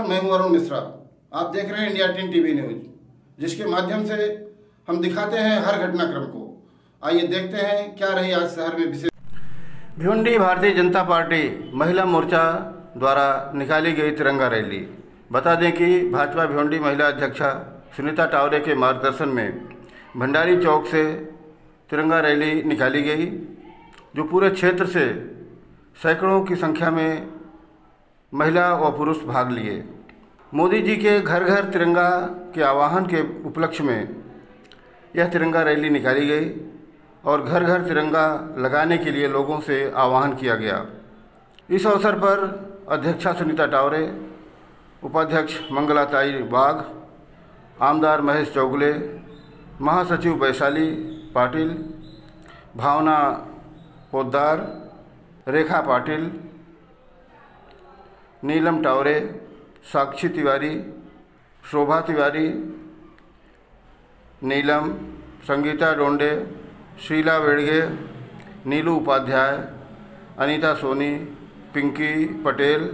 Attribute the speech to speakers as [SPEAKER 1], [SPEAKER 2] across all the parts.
[SPEAKER 1] नमस्कार, मैं हूं अरुण मिश्रा। आप देख रहे हैं इंडिया 10 टीवी न्यूज, जिसके माध्यम से हम दिखाते हैं हर घटनाक्रम को। आइए देखते हैं क्या रही आज शहर में विशेष। भिवंडी भारतीय जनता पार्टी महिला मोर्चा द्वारा निकाली गई तिरंगा रैली। बता दें कि भाजपा भिवंडी महिला अध्यक्षा सुनीता टावरे के मार्गदर्शन में भंडारी चौक से तिरंगा रैली निकाली गई, जो पूरे क्षेत्र से सैकड़ों की संख्या में महिला व पुरुष भाग लिए। मोदी जी के घर घर तिरंगा के आह्वान के उपलक्ष्य में यह तिरंगा रैली निकाली गई और घर घर तिरंगा लगाने के लिए लोगों से आह्वान किया गया। इस अवसर पर अध्यक्षा सुनीता टावरे, उपाध्यक्ष मंगलाताई बाघ, आमदार महेश चौगले, महासचिव वैशाली पाटिल, भावना पोद्दार, रेखा पाटिल, नीलम टावरे, साक्षी तिवारी, शोभा तिवारी, नीलम, संगीता डोंडे, शीला वेड़गे, नीलू उपाध्याय, अनीता सोनी, पिंकी पटेल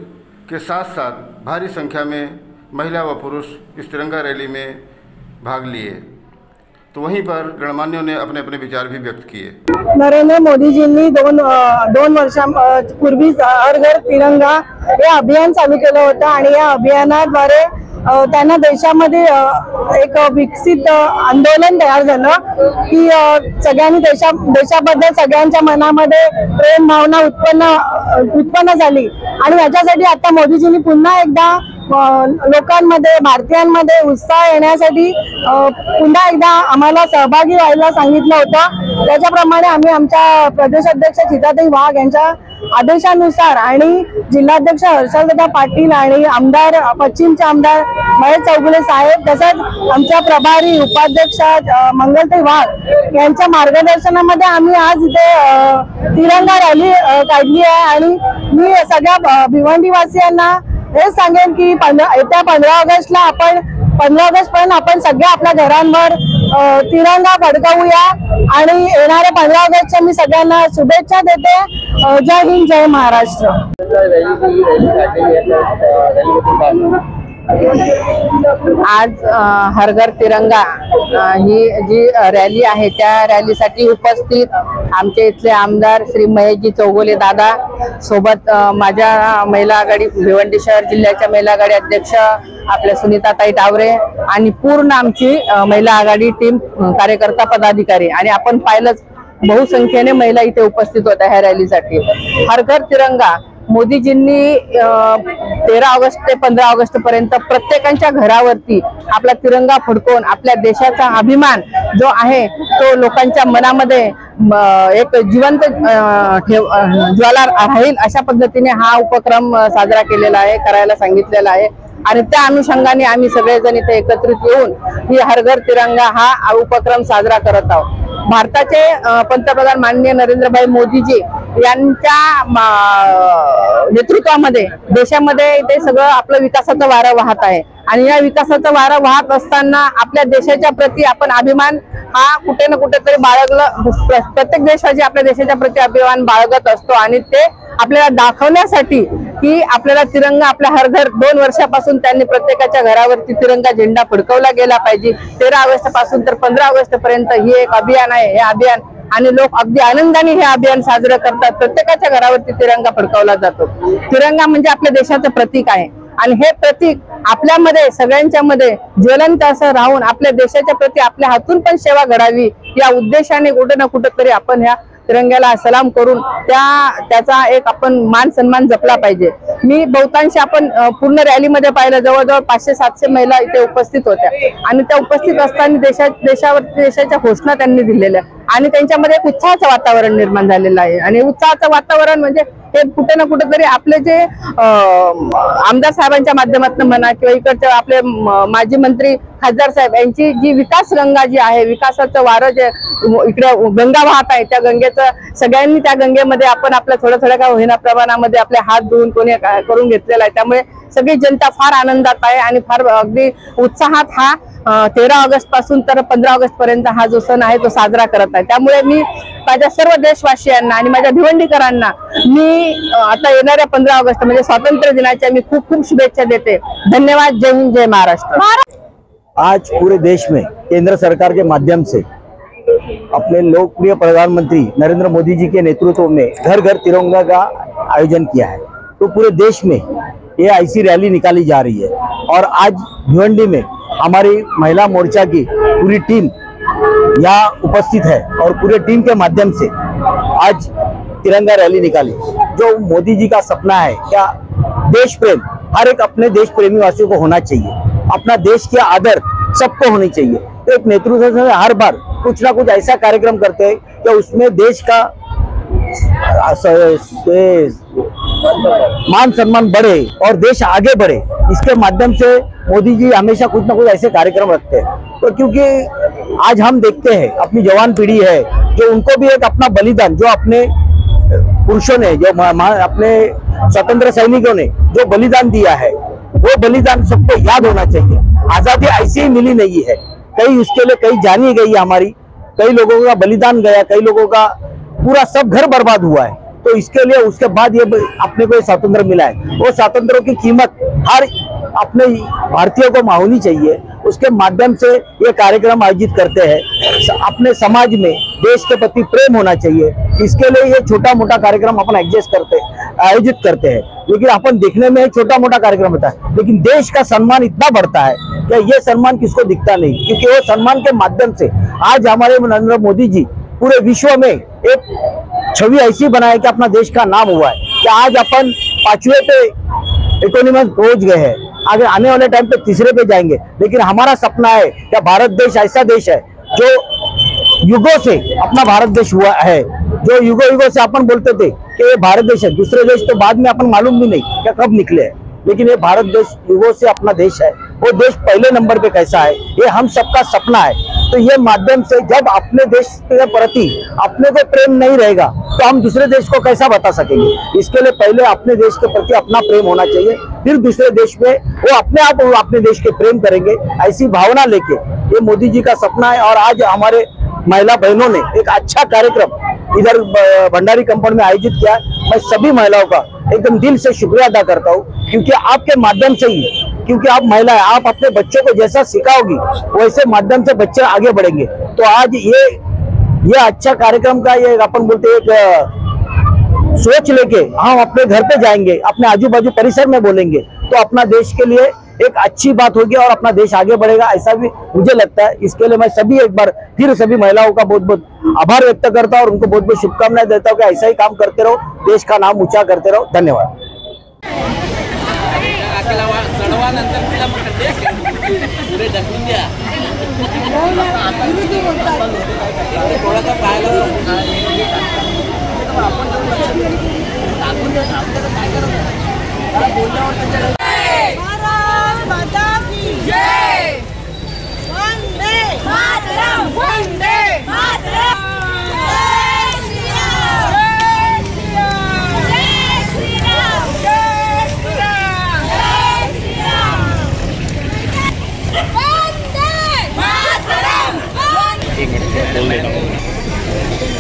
[SPEAKER 1] के साथ साथ भारी संख्या में महिला व पुरुष इस तिरंगा रैली में भाग लिए। तो वहीं पर गणमान्यों ने अपने अपने विचार भी व्यक्त किए।
[SPEAKER 2] नरेंद्र मोदीजींनी दोन वर्षांपूर्वी हर घर तिरंगा हे अभियान चालू केलं होतं आणि या अभियानाद्वारे त्यांना देशामध्ये एक विकसित आंदोलन तयार झालं की सगळ्यांनी देशाबद्दल सगळ्यांच्या मनामध्ये प्रेम भावना उत्पन्न झाली आणि याच्यासाठी आता मोदीजींनी पुन्हा एकदा लोकांमध्ये भारतीयांमध्ये उत्साह येण्यासाठी पुन्हा एकदा आम्हाला सहभागी व्हायला सांगितलं होतं। त्याच्याप्रमाणे आम्ही आमच्या प्रदेशाध्यक्ष सीताताई वाघ यांच्या आदेशानुसार आणि जिल्हाध्यक्ष हर्षलदादा पाटील आणि आमदार पश्चिमचे आमदार महेश चौगुले साहेब तसंच आमच्या प्रभारी उपाध्यक्ष मंगलताई वाघ यांच्या मार्गदर्शनामध्ये आम्ही आज इथे तिरंगा रॅली काढली आहे आणि मी सगळ्या भिवंडीवासियांना हे सांगेन की येत्या 15 ऑगस्टला आपण 15 ऑगस्ट पर्यंत आपण सगळ्या आपल्या घरांवर तिरंगा फडकवूया आणि येणाऱ्या 15 ऑगस्टच्या मी सगळ्यांना शुभेच्छा देते। जय हिंद, जय महाराष्ट्र।
[SPEAKER 3] आज हर घर तिरंगा ही जी रॅली आहे त्या रॅलीसाठी उपस्थित आमचे इथले आमदार श्री महेशजी चौगुले दादा सोबत माझ्या महिला आघाडी भिवंडी शहर जिल्ह्याच्या महिला आघाडी अध्यक्ष आपल्या सुनीताताई टावरे आणि पूर्ण आमची महिला आघाडी टीम कार्यकर्ता पदाधिकारी आणि आपण पाहिलंच बहुसंख्येने महिला इथे उपस्थित होत्या ह्या रॅलीसाठी। हर घर तिरंगा मोदीजींनी 13 ऑगस्ट ते 15 ऑगस्ट पर्यंत प्रत्येकाच्या घरावरती आपला तिरंगा फडकवून आपल्या देशाचा अभिमान जो आहे तो लोकांच्या मनामध्ये एक जिवंत ज्वाला राहील अशा पद्धतीने हा उपक्रम साजरा केलेला आहे, करायला सांगितलेला आहे आणि त्या अनुषंगाने आम्ही सगळेजण इथे एकत्रित येऊन ही हर घर तिरंगा हा उपक्रम साजरा करत आहोत। भारताचे पंतप्रधान माननीय नरेंद्रभाई मोदीजी यांच्या नेतृत्वामध्ये देशामध्ये ते सगळं आपलं विकासाचं वारं वाहत आहे आणि या विकासाचं वारं वाहत असताना आपल्या देशाच्या प्रती आपण अभिमान हा कुठे ना कुठेतरी बाळगलं, प्रत्येक देशाची आपल्या देशाच्या प्रती अभिमान बाळगत असतो आणि ते आपल्याला दाखवण्यासाठी की आपल्याला तिरंगा आपल्या हर घर 2 वर्षापासून त्यांनी प्रत्येकाच्या घरावरती तिरंगा झेंडा फडकवला गेला पाहिजे। 13 ऑगस्ट पासून तर 15 ऑगस्ट पर्यंत ही एक अभियान आहे। हे अभियान आणि लोक अगदी आनंदाने हे अभियान साजरं करतात। प्रत्येकाच्या घरावरती तिरंगा फडकवला जातो। तिरंगा म्हणजे आपल्या देशाचं प्रतीक आहे आणि हे प्रतीक आपल्यामध्ये सगळ्यांच्या मध्ये ज्वलंत असं राहून आपल्या देशाच्या प्रती आपल्या हातून पण सेवा घडावी या उद्देशाने कुठे ना कुठेतरी आपण ह्या तिरंग्याला सलाम करून त्याचा एक आपण मान सन्मान जपला पाहिजे। मी बहुतांश आपण पूर्ण रॅलीमध्ये पाहिलं जवळजवळ 500-700 महिला इथे उपस्थित होत्या आणि त्या उपस्थित असताना देशाच्या घोषणा त्यांनी दिलेल्या आणि त्यांच्यामध्ये एक उत्साहाचं वातावरण निर्माण झालेलं आहे आणि उत्साहाचं वातावरण म्हणजे हे कुठे ना कुठेतरी आपले जे आमदार साहेबांच्या माध्यमातून म्हणा किंवा इकडचे आपले माजी मंत्री खासदार साहेब यांची जी विकास गंगा जी आहे, विकासाचं वारं जे इकडे गंगा वाहत आहे त्या गंगेचं सगळ्यांनी त्या गंगेमध्ये आपण आपल्या थोड्या का होईना प्रमाणामध्ये आपले हात धुवून कोणी करून घेतलेला आहे। त्यामुळे सगळी जनता फार आनंदात आहे आणि फार अगदी उत्साहात हा 13 ऑगस्ट पासून तर 15 ऑगस्ट पर्यंत हा जो सण आहे तो साजरा करत आहे। त्यामुळे मी माझ्या सर्व देशवासियांना आणि माझ्या भिवंडीकरांना मी आता येणाऱ्या 15 ऑगस्ट म्हणजे स्वातंत्र्य दिनाच्या मी खूप खूप शुभेच्छा देते। धन्यवाद। जय हिंद, जय महाराष्ट्र।
[SPEAKER 4] आज पूरे देश में केंद्र सरकार के माध्यम से अपने लोकप्रिय प्रधानमंत्री नरेंद्र मोदी जी के नेतृत्व में घर घर तिरंगा का आयोजन किया है। तो पूरे देश में ये ऐसी रैली निकाली जा रही है और आज भिवंडी में हमारी महिला मोर्चा की पूरी टीम यहाँ उपस्थित है और पूरे टीम के माध्यम से आज तिरंगा रैली निकाली। जो मोदी जी का सपना है, क्या देश प्रेम हर एक अपने देश प्रेमी वासियों को होना चाहिए, अपना देश के आदर सबको होनी चाहिए। तो एक नेतृत्व से हर बार कुछ ना कुछ ऐसा कार्यक्रम करते हैं कि उसमें देश का मान सम्मान बढ़े और देश आगे बढ़े। इसके माध्यम से मोदी जी हमेशा कुछ ना कुछ ऐसे कार्यक्रम रखते हैं। तो क्योंकि आज हम देखते हैं अपनी जवान पीढ़ी है जो उनको भी एक अपना बलिदान, जो अपने पुरुषों ने, जो अपने स्वतंत्र सैनिकों ने जो बलिदान दिया है, वो बलिदान सबको याद होना चाहिए। आजादी ऐसी ही मिली नहीं है, कई उसके लिए कई जानी गई है हमारी, कई लोगों का बलिदान गया, कई लोगों का पूरा सब घर बर्बाद हुआ है। तो इसके लिए उसके बाद ये अपने को स्वातंत्र मिला है। वो स्वातंत्र की कीमत हर अपने भारतीयों को होनी चाहिए। उसके माध्यम से ये कार्यक्रम आयोजित करते हैं। अपने समाज में देश के प्रति प्रेम होना चाहिए, इसके लिए ये छोटा मोटा कार्यक्रम अपन आयोजित करते हैं। लेकिन अपन देखने में छोटा मोटा कार्यक्रम होता है, लेकिन देश का सम्मान इतना बढ़ता है कि ये सम्मान किसको दिखता नहीं, क्योंकि वो सम्मान के माध्यम से आज हमारे नरेंद्र मोदी जी पूरे विश्व में एक छवि ऐसी बनाए कि अपना देश का नाम हुआ है कि आज अपन 5वें पे इकोनॉमी में पहुंच गए हैं, आगे आने वाले टाइम पे 3रे पे जाएंगे। लेकिन हमारा सपना है कि भारत देश ऐसा देश है जो युगों से अपना भारत देश हुआ है, जो युगों से अपन बोलते थे कि ये भारत देश है। दूसरे देश तो बाद में अपन मालूम भी नहीं क्या कब निकले हैं, लेकिन ये भारत देश युगों से अपना देश है। वो देश पहले नंबर पे कैसा है, ये हम सबका सपना है। तो ये माध्यम से जब अपने देश के प्रति अपने को प्रेम नहीं रहेगा तो हम दूसरे देश को कैसा बता सकेंगे। इसके लिए पहले अपने देश के प्रति अपना प्रेम होना चाहिए, फिर दूसरे देश में वो अपने आप अपने देश के प्रेम करेंगे। ऐसी भावना लेके ये मोदी जी का सपना है। और आज हमारे महिला बहनों ने एक अच्छा कार्यक्रम इधर भंडारी कंपाउंड में आयोजित किया। मैं सभी महिलाओं का एकदम दिल से शुक्रिया अदा करता हूँ, क्योंकि आपके माध्यम से ही, क्योंकि आप महिला है, आप अपने बच्चों को जैसा सिखाओगी वैसे माध्यम से बच्चे आगे बढ़ेंगे। तो आज ये अच्छा कार्यक्रम का ये अपन बोलते एक सोच लेके हम अपने घर पे जाएंगे, अपने आजू बाजू परिसर में बोलेंगे तो अपना देश के लिए एक अच्छी बात होगी और अपना देश आगे बढ़ेगा, ऐसा भी मुझे लगता है। इसके लिए मैं एक बार फिर सभी महिलाओं का बहुत बहुत आभार व्यक्त करता हूँ और उनको बहुत बहुत शुभकामनाएं देता हूँ कि ऐसा ही काम करते रहो, देश का नाम ऊंचा करते रहो। धन्यवाद।
[SPEAKER 5] एक मिनट